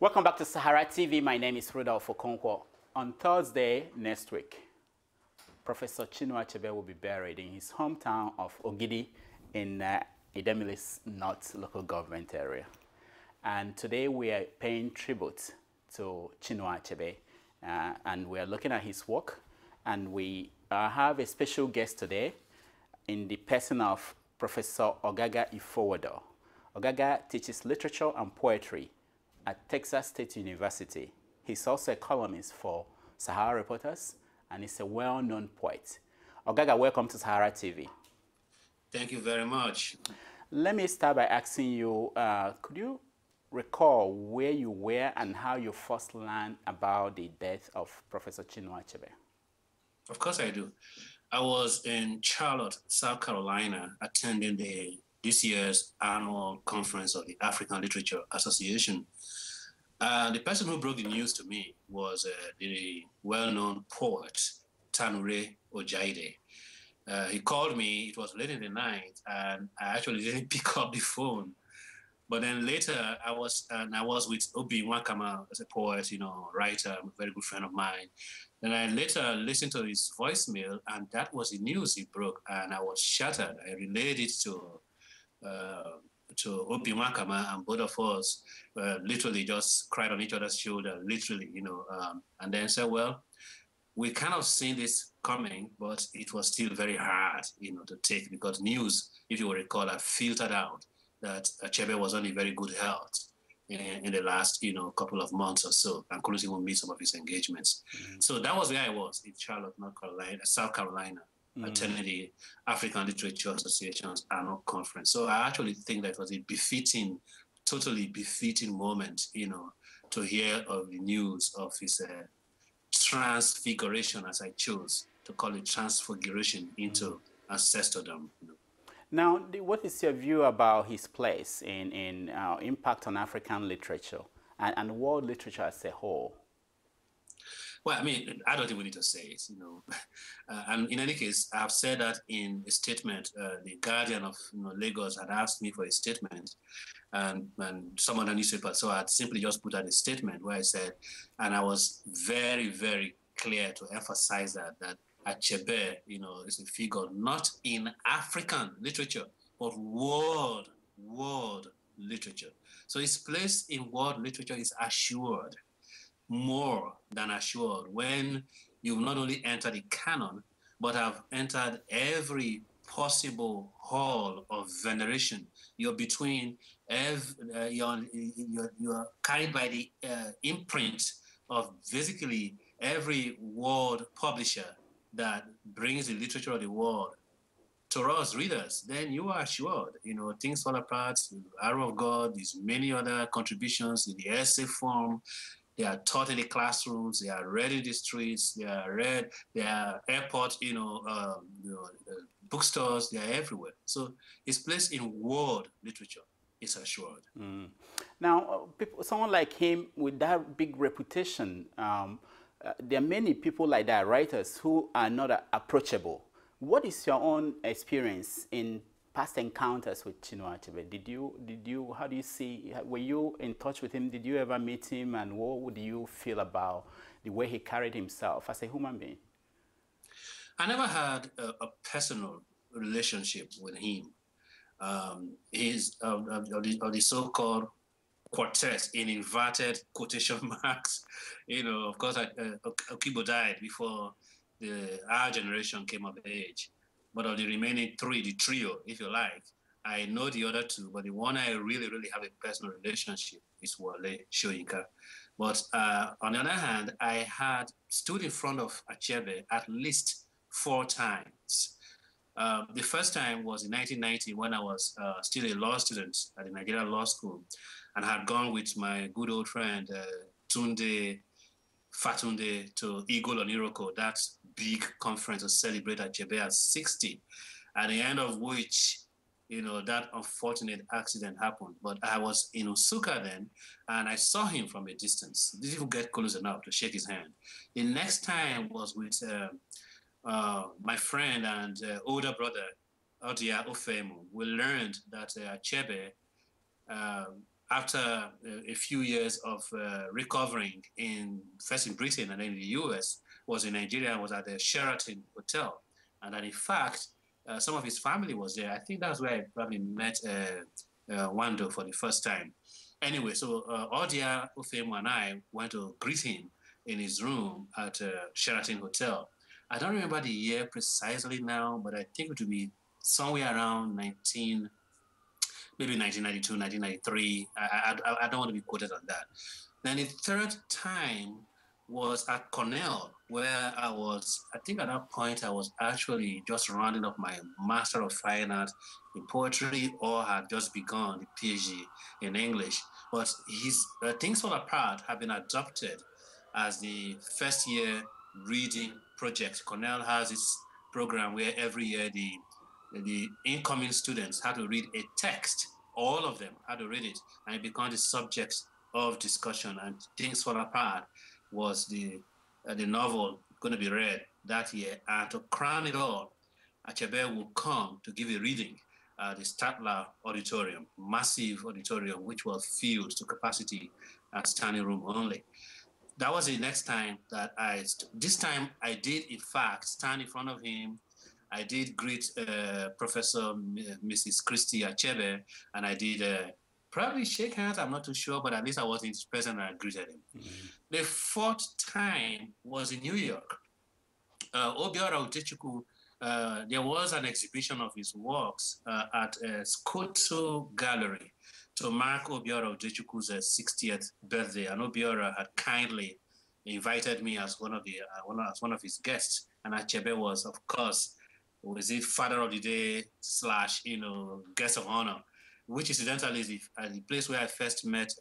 Welcome back to Sahara TV. My name is Rudolf Okonkwo. On Thursday next week, Professor Chinua Achebe will be buried in his hometown of Ogidi in Idemilis North local government area. And today we are paying tribute to Chinua Achebe, and we are looking at his work. And we have a special guest today in the person of Professor Ogaga Ifowodo. Ogaga teaches literature and poetry at Texas State University. He's also a columnist for Sahara Reporters, and he's a well-known poet. Ogaga, welcome to Sahara TV. Thank you very much. Let me start by asking you, could you recall where you were and how you first learned about the death of Professor Chinua Achebe? Of course I do. I was in Charlotte, South Carolina, attending this year's annual conference of the African Literature Association. The person who broke the news to me was the well-known poet, Tanure Ojaide. He called me, it was late in the night, and I actually didn't pick up the phone. But then later, I was with Obi Nwakama as a poet, writer, a very good friend of mine. Then I later listened to his voicemail, and that was the news he broke, and I was shattered. I relayed it to Obi Nwakama, and both of us literally just cried on each other's shoulder, literally, and then said, well, we kind of seen this coming, but it was still very hard, to take, because news, if you will recall, had filtered out that Achebe was on in very good health in the last, couple of months or so, and couldn't even meet some of his engagements. Mm-hmm. So that was where I was, in Charlotte, South Carolina, attending the African Literature Association's annual conference. So I actually think that was a totally befitting moment, to hear of the news of his transfiguration, as I chose to call it, transfiguration into ancestordom. Now, what is your view about his place in impact on African literature and world literature as a whole? Well, I mean, I don't even need to say it, and in any case, I've said that in a statement. The Guardian of Lagos had asked me for a statement, and some other newspaper, so I had simply just put out a statement where I said, and I was very, very clear to emphasize that Achebe, is a figure not in African literature, but world literature. So his place in world literature is assured, more than assured, when you've not only entered the canon, but have entered every possible hall of veneration. You're between, you're carried by the imprint of basically every world publisher that brings the literature of the world to us readers. Then you are assured, Things Fall Apart, Arrow of God, there's many other contributions in the essay form. They are taught in the classrooms, they are read in the streets, they are read, they are airport, bookstores, they are everywhere. So his place in world literature is assured. Mm. Now, someone like him with that big reputation, there are many people like that, writers, who are not approachable. What is your own experience in past encounters with Chinua Achebe? How do you see, were you in touch with him? Did you ever meet him? And what would you feel about the way he carried himself as a human being? I never had a personal relationship with him. He's of the so-called quartet, in inverted quotation marks. Of course, Okibo died before our generation came of age. But of the remaining three, the trio, if you like, I know the other two, but the one I really, really have a personal relationship is Wale Soyinka. But on the other hand, I had stood in front of Achebe at least 4 times. The first time was in 1990 when I was still a law student at the Nigerian Law School, and had gone with my good old friend Tunde Fatunde to Eagle on Iroko, that big conference to celebrate Achebe at 60, at the end of which, that unfortunate accident happened. But I was in Nsukka then, and I saw him from a distance. Didn't even get close enough to shake his hand. The next time was with my friend and older brother, Odia Ofemu. We learned that Achebe after a few years of recovering first in Britain and then in the US, was in Nigeria and was at the Sheraton Hotel. And that in fact, some of his family was there. I think that's where I probably met Wando for the first time. Anyway, so Odia Ufemu and I went to greet him in his room at Sheraton Hotel. I don't remember the year precisely now, but I think it would be somewhere around maybe 1992, 1993. I don't want to be quoted on that. Then the third time was at Cornell, where I think at that point I was actually just rounding up my Master of Fine Art in Poetry or had just begun the PhD in English. But his Things Fall Apart have been adopted as the first year reading project. Cornell has its program where every year the incoming students had to read a text. All of them had to read it, and it became the subject of discussion. And Things Fall Apart was the novel going to be read that year. And to crown it all, Achebe will come to give a reading at the Statler Auditorium, massive auditorium, which was filled to capacity at standing room only. That was the next time that this time I did in fact stand in front of him. I did greet Professor Mrs. Christy Achebe, and I did probably shake hands, I'm not too sure, but at least I was present and I greeted him. Mm-hmm. The fourth time was in New York. Obiora Udechukwu, there was an exhibition of his works at Skoto Gallery to mark Obiora Udechukwu's 60th birthday, and Obiora had kindly invited me as one of his guests, and Achebe was, of course, Father of the Day / guest of honor, which incidentally is the place where I first met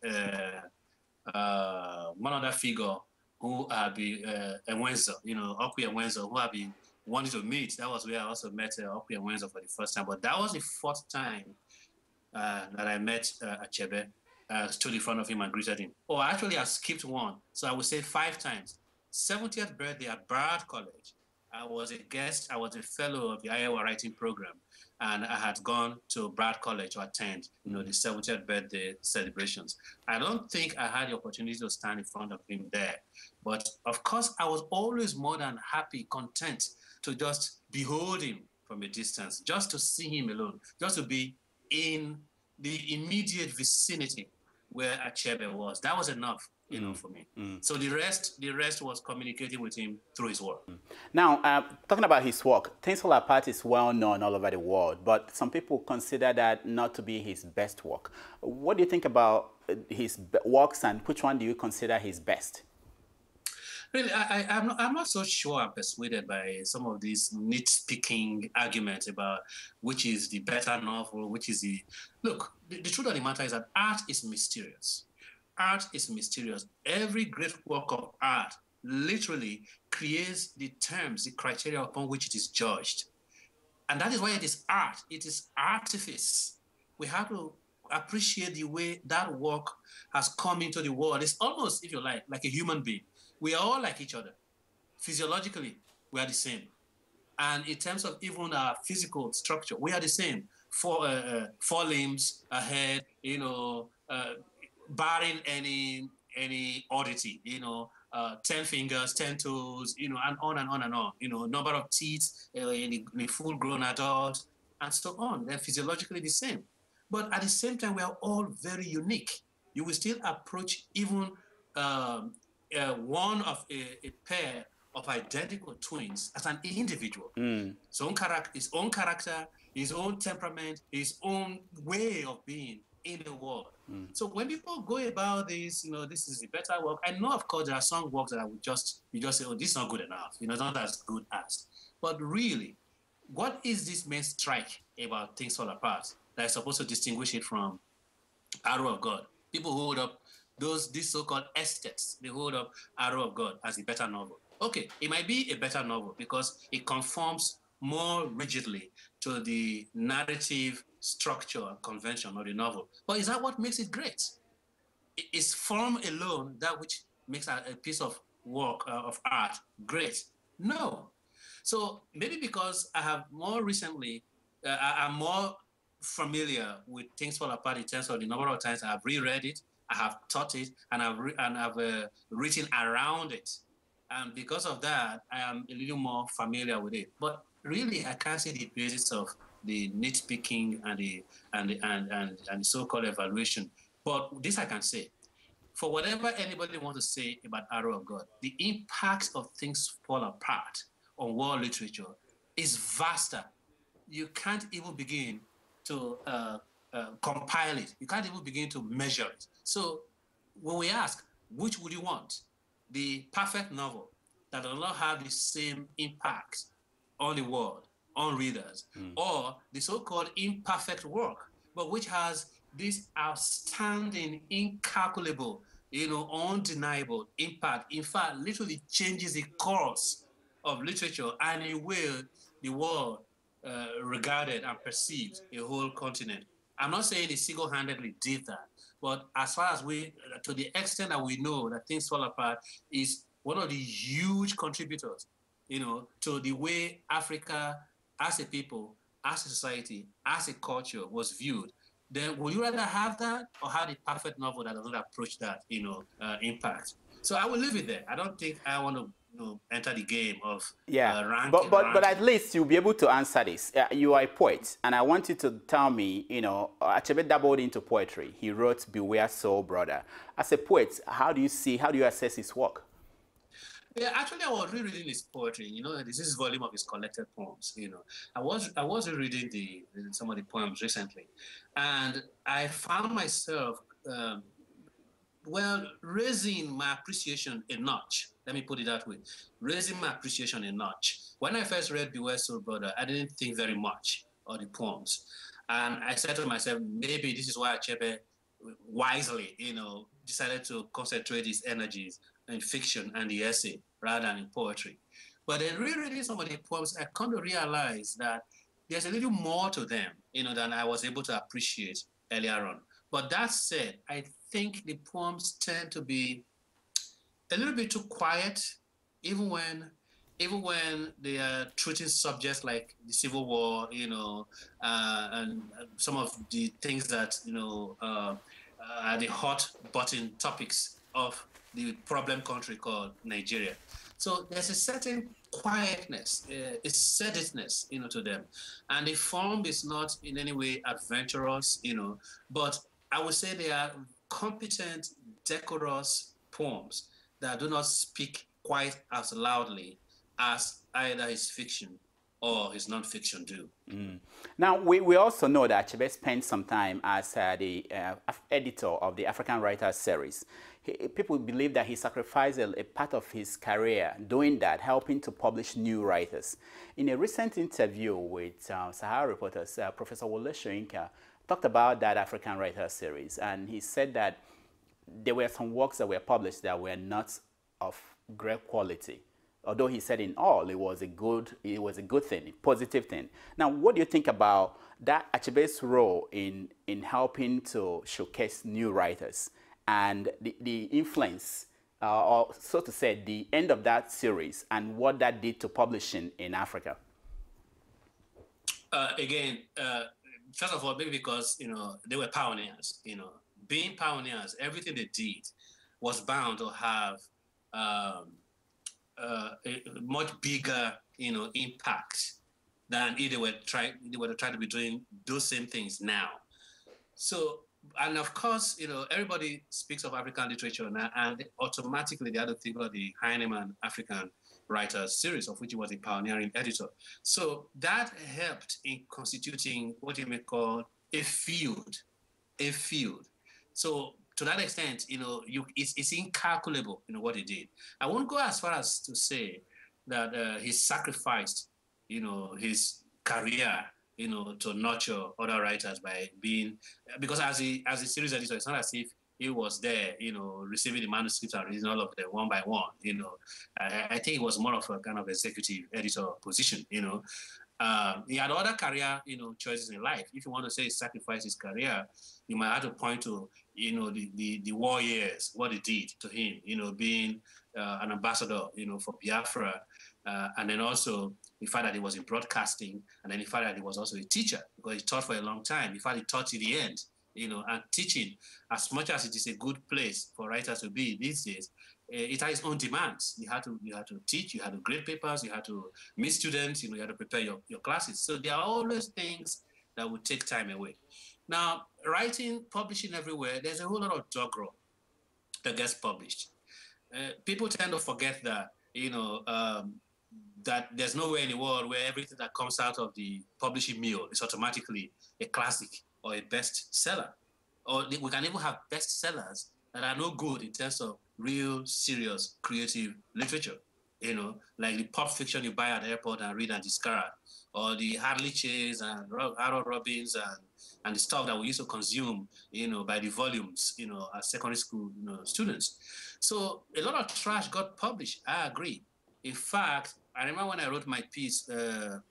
one other figure who had been Enwenzo, Okwi Enwenzo, who had been wanting to meet. That was where I also met Okwi Enwenzo for the first time. But that was the fourth time that I met Achebe, stood in front of him and greeted him. Oh, actually, I skipped one. So I would say 5 times. 70th birthday at Brad College. I was a guest. I was a fellow of the Iowa Writing Program, and I had gone to Brad College to attend, the 70th birthday celebrations. I don't think I had the opportunity to stand in front of him there, but of course, I was always more than happy, content to just behold him from a distance, just to see him alone, just to be in the immediate vicinity where Achebe was. That was enough. For me. So the rest was communicating with him through his work. Now, talking about his work, Things Fall Apart is well known all over the world, but some people consider that not to be his best work. What do you think about his works, and which one do you consider his best? Really, I'm not so sure I'm persuaded by some of these nitpicking arguments about which is the better novel, which is the... Look, the truth of the matter is that art is mysterious. Art is mysterious. Every great work of art literally creates the terms, the criteria upon which it is judged. And that is why it is art. It is artifice. We have to appreciate the way that work has come into the world. It's almost, if you like a human being. We are all like each other. Physiologically, we are the same. And in terms of even our physical structure, we are the same. 4 limbs, a head, barring any oddity, 10 fingers, 10 toes, and on and on and on, number of teeth in a full-grown adult, and so on. They're physiologically the same. But at the same time, we are all very unique. You will still approach even one of a pair of identical twins as an individual. His own character, his own temperament, his own way of being in the world. So when people go about this, this is a better work. I know, of course, there are some works that I would you just say, oh, this is not good enough. It's not as good as. But really, what is this main strike about Things Fall Apart that is supposed to distinguish it from Arrow of God? People hold up these so-called aesthets. They hold up Arrow of God as a better novel. Okay, it might be a better novel because it conforms more rigidly to the narrative structure and convention of the novel. But is that what makes it great? Is form alone that which makes a piece of work, of art, great? No. So maybe because I have more recently, I'm more familiar with Things Fall Apart in terms of the number of times I've reread it, I have taught it, and I've written around it. And because of that, I am a little more familiar with it. But really, I can't see the basis of the nitpicking and the so-called evaluation. But this I can say. For whatever anybody wants to say about Arrow of God, the impact of Things Fall Apart on world literature is vaster. You can't even begin to compile it. You can't even begin to measure it. So when we ask, which would you want? The perfect novel that does not have the same impact on the world, on readers, or the so-called imperfect work, but which has this outstanding, incalculable, undeniable impact. In fact, literally changes the course of literature and in a way the world regarded and perceived a whole continent. I'm not saying it single-handedly did that, but as far as to the extent that we know that Things Fall Apart is one of the huge contributors, to the way Africa as a people, as a society, as a culture was viewed, then would you rather have that or have the perfect novel that does not approach that, impact? So I will leave it there. I don't think I want to enter the game of ranking. But at least you'll be able to answer this. You are a poet, and I want you to tell me, Achebe dabbled into poetry. He wrote Beware Soul Brother. As a poet, how do you assess his work? Yeah, actually, I was rereading his poetry. This is volume of his collected poems. I was rereading some of the poems recently, and I found myself, raising my appreciation a notch. Let me put it that way, raising my appreciation a notch. When I first read Beware Soul Brother, I didn't think very much of the poems, and I said to myself, maybe this is why Achebe wisely, decided to concentrate his energies in fiction and the essay rather than in poetry. But then rereading some of the poems, I come to realize that there's a little more to them, than I was able to appreciate earlier on. But that said, I think the poems tend to be a little bit too quiet, even when they are treating subjects like the Civil War, and some of the things that, are the hot button topics of the problem country called Nigeria. So there's a certain quietness, a steadiness, to them. And the form is not in any way adventurous, but I would say they are competent, decorous poems that do not speak quite as loudly as either his fiction or his non-fiction do. Now, we also know that Achebe spent some time as the editor of the African Writers series. People believe that he sacrificed a part of his career doing that, helping to publish new writers. In a recent interview with Sahara reporters, Professor Wole Soyinka talked about that African Writers series, and he said that there were some works that were published that were not of great quality. Although he said in all, it was a good thing, a positive thing. Now, what do you think about that Achebe's role in helping to showcase new writers and the influence, or so to say, the end of that series and what that did to publishing in Africa? First of all, maybe because, they were pioneers, being pioneers, everything they did was bound to have a much bigger, impact than if they were to try to be doing those same things now. So, and of course, everybody speaks of African literature now, and automatically they had to think about the Heinemann African Writers series, of which he was a pioneering editor. So that helped in constituting what you may call a field. So to that extent, it's incalculable, what he did. I won't go as far as to say that he sacrificed, his career, to nurture other writers by being, because as a series editor, it's not as if he was there, receiving the manuscripts and reading all of them one by one. I think it was more of a kind of executive editor position. He had other career, choices in life. If you want to say he sacrificed his career, you might have to point to, the war years, what it did to him, being an ambassador, for Biafra, and then also the fact that he was in broadcasting, and then the fact that he was also a teacher because he taught for a long time. In fact, he taught to the end, and teaching, as much as it is a good place for writers to be these days, it has its own demands. You had to teach, you had to grade papers, you had to meet students, you had to prepare your classes. So there are always things that would take time away. Now, writing, publishing everywhere, there's a whole lot of doggerel that gets published. People tend to forget that, that there's nowhere in the world where everything that comes out of the publishing mill is automatically a classic or a bestseller. Or we can even have bestsellers that are no good in terms of real, serious, creative literature. Like the pulp fiction you buy at the airport and read and discard, or the Harley Chase and Harold Robbins and the stuff that we used to consume, by the volumes, as secondary school students. So a lot of trash got published, I agree. In fact, I remember when I wrote my piece,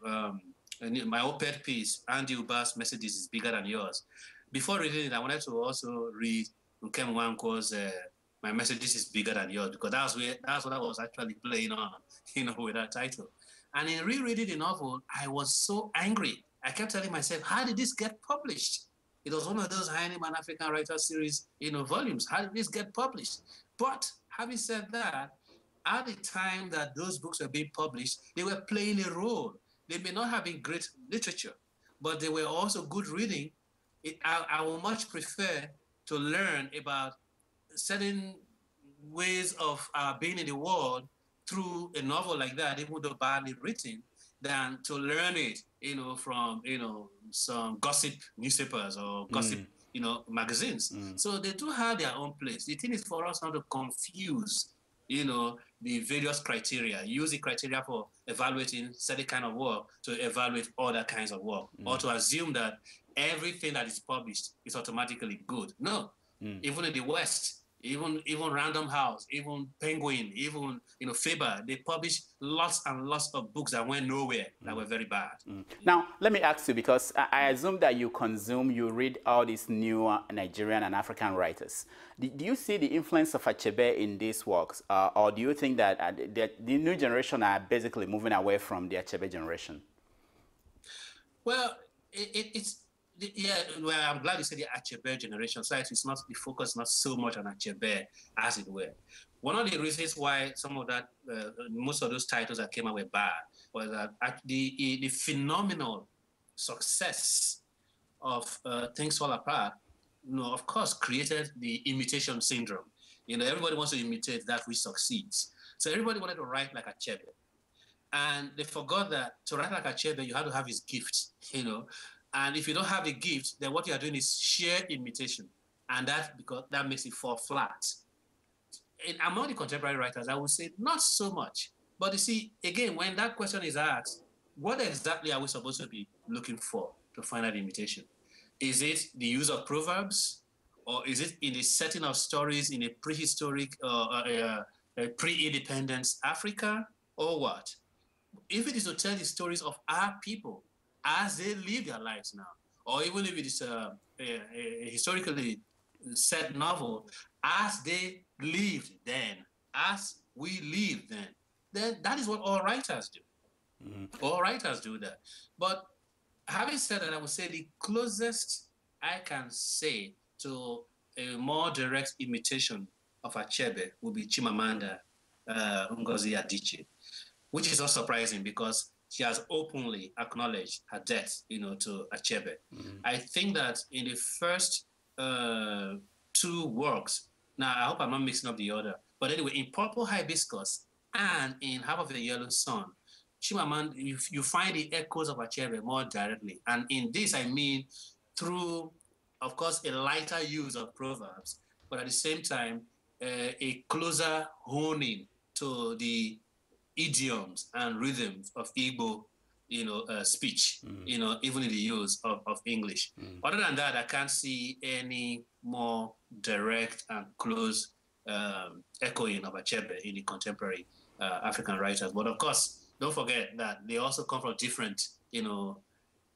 my op-ed piece, Andy Uba's Messages is Bigger Than Yours. Before reading it, I wanted to also read Nkem Nwankwo's My Messages is Bigger Than Yours, because that's what I was actually playing on, with that title. And in rereading the novel, I was so angry. I kept telling myself, how did this get published? It was one of those Heinemann African Writers series, volumes. How did this get published? But having said that, at the time that those books were being published, they were playing a role. They may not have been great literature, but they were also good reading. I would much prefer to learn about certain ways of being in the world through a novel like that, even though badly written, than to learn it, from, some gossip newspapers or gossip, magazines. So they do have their own place. The thing is for us not to confuse, the various criteria, use the criteria for evaluating certain kind of work to evaluate other kinds of work, or to assume that everything that is published is automatically good. No, even in the West, even Random House, even Penguin, even Faber, they publish lots and lots of books that went nowhere, that were very bad. Now, let me ask you, because I assume that you read all these new Nigerian and African writers. Do you see the influence of Achebe in these works, or do you think that the new generation are basically moving away from the Achebe generation? Well, well, I'm glad you said the Achebe generation. So it's not the focus, not so much on Achebe, as it were. One of the reasons why some of that, most of those titles that came out were bad, was that the phenomenal success of Things Fall Apart, of course, created the imitation syndrome. Everybody wants to imitate that which succeeds. So everybody wanted to write like Achebe. And they forgot that to write like Achebe, you have to have his gift, And if you don't have a gift, then what you are doing is sheer imitation. And because that makes it fall flat. And among the contemporary writers, I would say not so much. But you see, again, when that question is asked, what exactly are we supposed to be looking for to find that imitation? Is it the use of proverbs? Or is it in the setting of stories in a prehistoric, pre-independence Africa? Or what? If it is to tell the stories of our people as they live their lives now, or even if it is a historically set novel, as they lived then, as we live then that is what all writers do. All writers do that. But having said that, I would say the closest I can say to a more direct imitation of Achebe would be Chimamanda Ngozi Adichie, which is not surprising because she has openly acknowledged her debt, to Achebe. I think that in the first two works, now I hope I'm not mixing up the order, but anyway, in Purple Hibiscus and in Half of the Yellow Sun, Chimamanda, you find the echoes of Achebe more directly. And in this, I mean through, of course, a lighter use of proverbs, but at the same time, a closer honing to the idioms and rhythms of Igbo, speech, even in the use of English. Other than that, I can't see any more direct and close echoing of Achebe in the contemporary African writers. But of course, don't forget that they also come from different,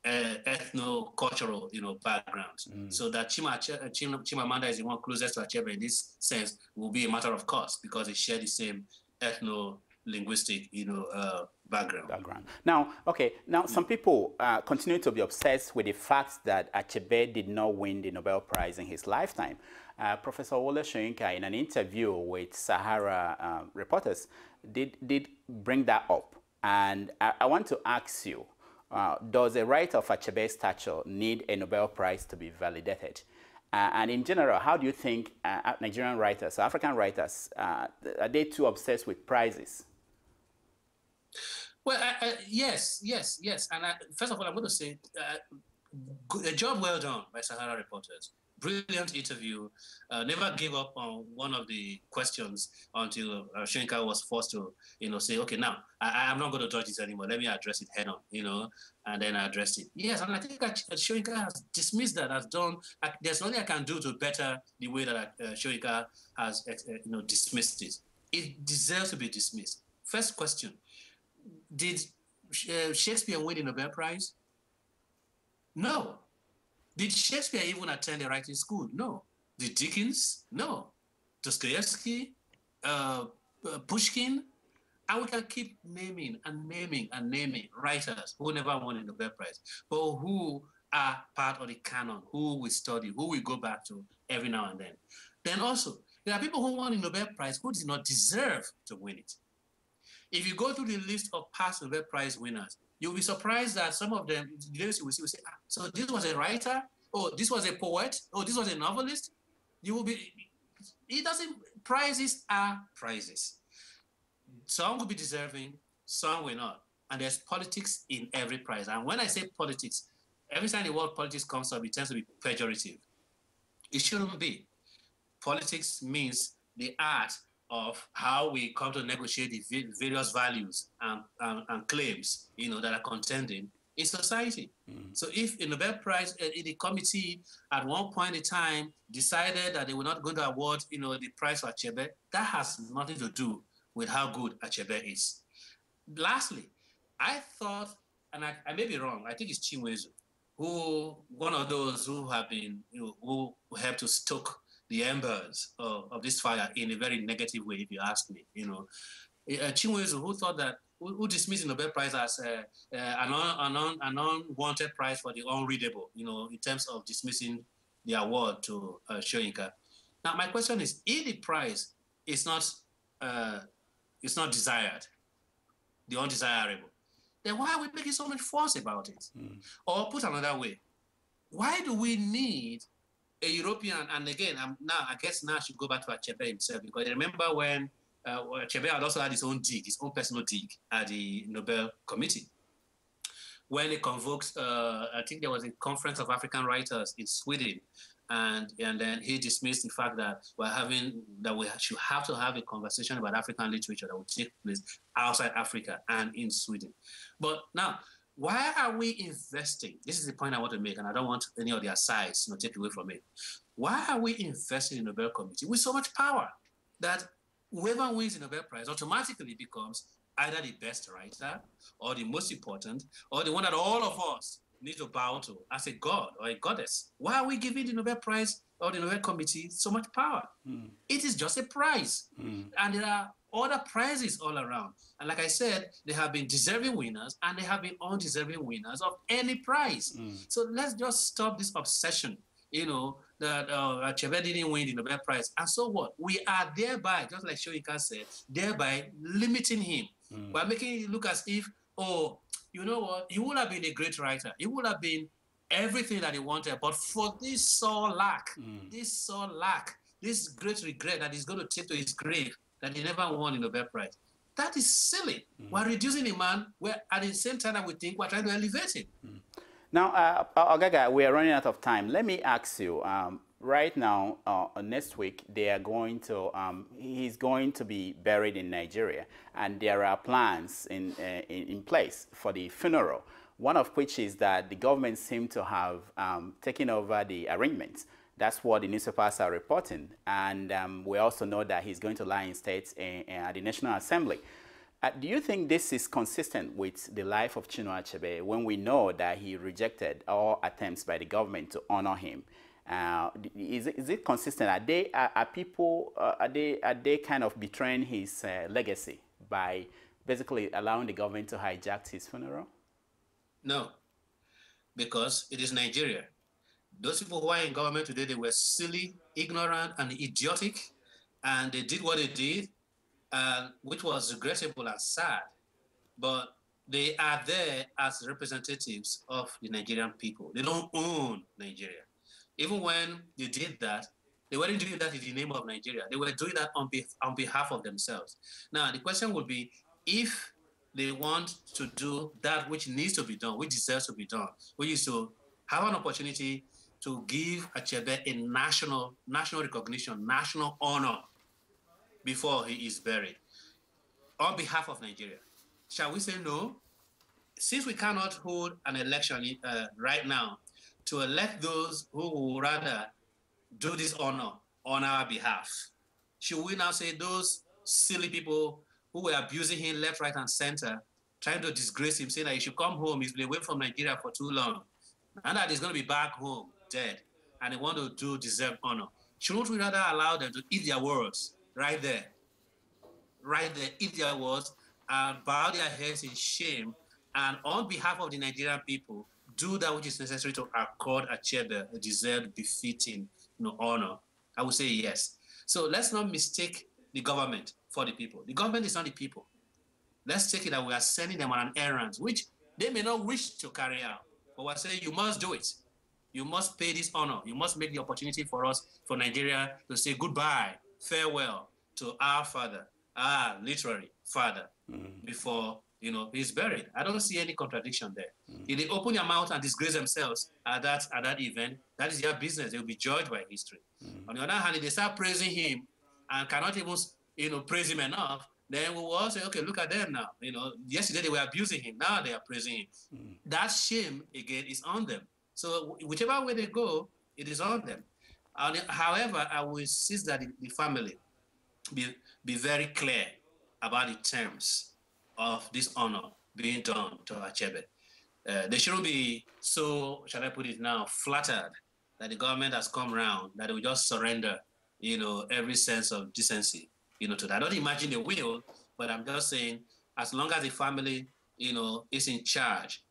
ethno-cultural, backgrounds. So that Chimamanda is the one closest to Achebe in this sense will be a matter of course because they share the same ethno-linguistic, background. Now, okay, now some people continue to be obsessed with the fact that Achebe did not win the Nobel Prize in his lifetime. Professor Wole Soyinka, in an interview with Sahara reporters, did bring that up. And I want to ask you, does a writer of Achebe's stature need a Nobel Prize to be validated? And in general, how do you think Nigerian writers, African writers, are they too obsessed with prizes? Well, yes. And first of all, I'm going to say a job well done by Sahara reporters. Brilliant interview. Never gave up on one of the questions until Soyinka was forced to, say, okay, now I'm not going to dodge this anymore. Let me address it head on, and then I addressed it. Yes, and I think Soyinka has dismissed that, has done. There's nothing I can do to better the way that Soyinka has, dismissed it. It deserves to be dismissed. First question: did Shakespeare win the Nobel Prize? No. Did Shakespeare even attend a writing school? No. Did Dickens? No. Dostoevsky? Pushkin? And we can keep naming writers who never won a Nobel Prize, but who are part of the canon, who we study, who we go back to every now and then. Then also, there are people who won a Nobel Prize who did not deserve to win it. If you go through the list of past Nobel Prize winners, you'll be surprised that some of them, you will say, so this was a writer, oh, this was a poet, oh, this was a novelist. Prizes are prizes. Some will be deserving, some will not. And there's politics in every prize. And when I say politics, every time the word politics comes up, it tends to be pejorative. It shouldn't be. Politics means the art of how we come to negotiate the various values and claims, that are contending in society. So if a Nobel Prize, the committee at one point in time decided that they were not going to award, the prize for Achebe, that has nothing to do with how good Achebe is. Lastly, I thought, and I may be wrong, I think it's Chinua, one of those who have been, who helped to stoke the embers of this fire in a very negative way, if you ask me. Chinua, who thought that, who dismissed the Nobel Prize as an unwanted prize for the unreadable, in terms of dismissing the award to Soyinka. Now, my question is, if the prize is not desired, the undesirable, then why are we making so much fuss about it? Or put another way, why do we need a European? And again, I guess I should go back to Achebe himself, because I remember when Achebe had also had his own personal dig at the Nobel Committee. When they convoked, I think there was a conference of African writers in Sweden, and then he dismissed the fact that we should have to have a conversation about African literature that will take place outside Africa and in Sweden. But now, why are we investing? This is the point I want to make, and I don't want any of the asides to take away from it. Why are we investing in the Nobel Committee with so much power that whoever wins the Nobel Prize automatically becomes either the best writer or the most important or the one that all of us need to bow to as a god or a goddess? Why are we giving the Nobel Prize or the Nobel Committee so much power? It is just a prize. And there are other prizes all around. And like I said, there have been deserving winners and there have been undeserving winners of any prize. So let's just stop this obsession, that Achebe didn't win the Nobel Prize. And so what? We are thereby, just like Soyinka said, thereby limiting him. By making it look as if, oh, you know what? He would have been a great writer. He would have been everything that he wanted. But for this sore lack, this great regret that he's going to take to his grave, that he never won the Nobel Prize. That is silly. We're reducing a man where at the same time that we think we're trying to elevate him. Now, Ogaga, we are running out of time. Let me ask you, right now, next week, he's going to be buried in Nigeria, and there are plans in place for the funeral, one of which is that the government seems to have taken over the arrangements. That's what the newspapers are reporting. And we also know that he's going to lie in state at the National Assembly. Do you think this is consistent with the life of Chinua Achebe when we know that he rejected all attempts by the government to honor him? Is it consistent? Are they kind of betraying his legacy by basically allowing the government to hijack his funeral? No, because it is Nigeria. Those people who are in government today, they were silly, ignorant, and idiotic, and they did what they did, which was regrettable and sad. But they are there as representatives of the Nigerian people. They don't own Nigeria. Even when they did that, they weren't doing that in the name of Nigeria. They were doing that on behalf of themselves. Now, the question would be, if they want to do that which needs to be done, which deserves to be done, which is to have an opportunity to give Achebe a national recognition, national honor before he is buried, on behalf of Nigeria. Shall we say no? Since we cannot hold an election right now to elect those who would rather do this honor on our behalf, should we now say those silly people who were abusing him left, right, and center, trying to disgrace him, saying that he should come home, he's been away from Nigeria for too long, and that he's going to be back home dead, and they want to do deserved honor? Shouldn't we rather allow them to eat their words right there, eat their words, and bow their heads in shame, and on behalf of the Nigerian people, do that which is necessary to accord Achebe a deserved, befitting honor? I would say yes. So let's not mistake the government for the people. The government is not the people. Let's take it that we are sending them on an errand, which they may not wish to carry out. But we're saying you must do it. You must pay this honor. You must make the opportunity for us, for Nigeria, to say goodbye, farewell to our father, our literary father, before he's buried. I don't see any contradiction there. If they open their mouth and disgrace themselves at that event, that is their business. They will be judged by history. On the other hand, if they start praising him and cannot even praise him enough, then we will all say, okay, look at them now. Yesterday they were abusing him, now they are praising him. That shame again is on them. So whichever way they go, it is on them. However, I will insist that the family be very clear about the terms of this honor being done to Achebe. They shouldn't be so, shall I put it now, flattered that the government has come around, that they will just surrender, every sense of decency, to that. I don't imagine they will, but I'm just saying, as long as the family, is in charge,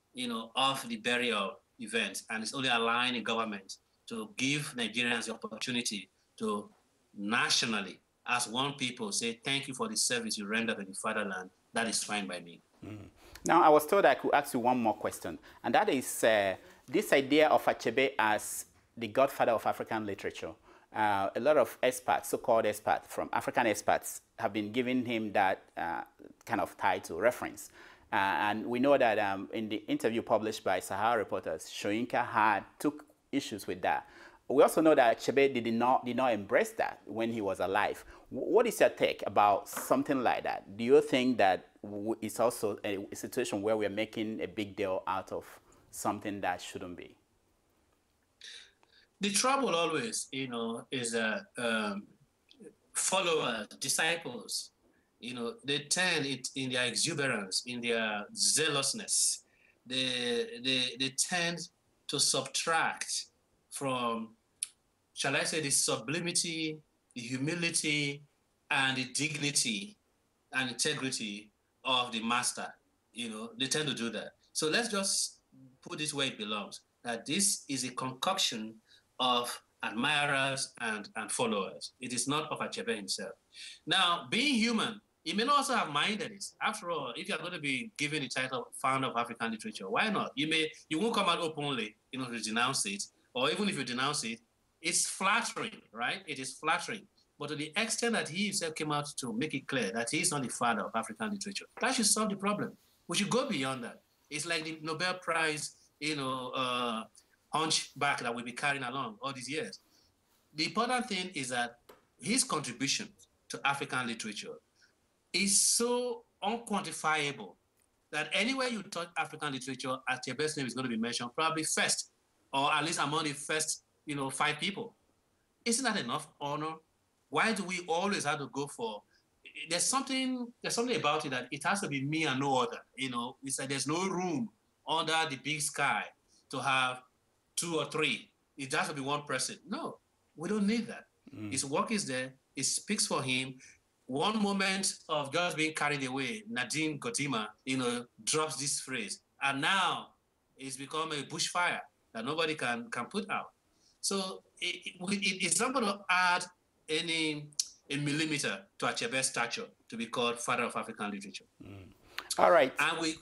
of the burial event, and it's only allowing the government to give Nigerians the opportunity to nationally, as one people, say thank you for the service you rendered to the fatherland, that is fine by me. Now, I was told I could ask you one more question, and that is this idea of Achebe as the godfather of African literature. A lot of experts, so-called experts, from African experts, have been giving him that kind of title, reference. And we know that in the interview published by Sahara reporters, Soyinka took issues with that. We also know that Achebe did not embrace that when he was alive. What is your take about something like that? Do you think that it's also a situation where we're making a big deal out of something that shouldn't be? The trouble always, is that followers, disciples, they tend in their exuberance, in their zealousness, they tend to subtract from, shall I say, the sublimity, the humility, and the dignity and integrity of the master. They tend to do that. So let's just put this where it belongs, that this is a concoction of admirers and followers. It is not of Achebe himself. Now, being human, he may not also have minded it. After all, if you're going to be given the title founder of African literature, why not? You won't come out openly, to denounce it, or even if you denounce it, it's flattering, right? It is flattering. But to the extent that he himself came out to make it clear that he is not the father of African literature, that should solve the problem. We should go beyond that. It's like the Nobel Prize, hunchback that we've been carrying along all these years. The important thing is that his contribution to African literature is so unquantifiable that anywhere you touch African literature, Achebes' name is going to be mentioned, probably first, or at least among the first, 5 people. Isn't that enough honor? Why do we always have to go for? There's something about it that it has to be me and no other. It's like there's no room under the big sky to have 2 or 3 it has to be one person. No, we don't need that. His work is there. It speaks for him. One moment of just being carried away, Nadim Godima, drops this phrase. And now it's become a bushfire that nobody can put out. So it's not going to add a millimeter to Achebes' stature to be called father of African literature. All right. And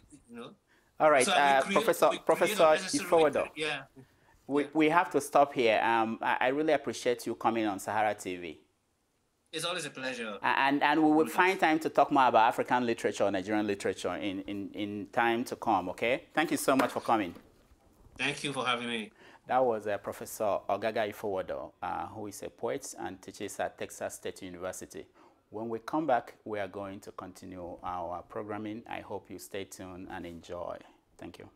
all right, so Professor Ifowodo. Yeah. We have to stop here. I really appreciate you coming on Sahara TV. It's always a pleasure. And we will find time to talk more about African literature, Nigerian literature in time to come, okay? Thank you so much for coming. Thank you for having me. That was Professor Ogaga Ifowodo, who is a poet and teaches at Texas State University. When we come back, we are going to continue our programming. I hope you stay tuned and enjoy. Thank you.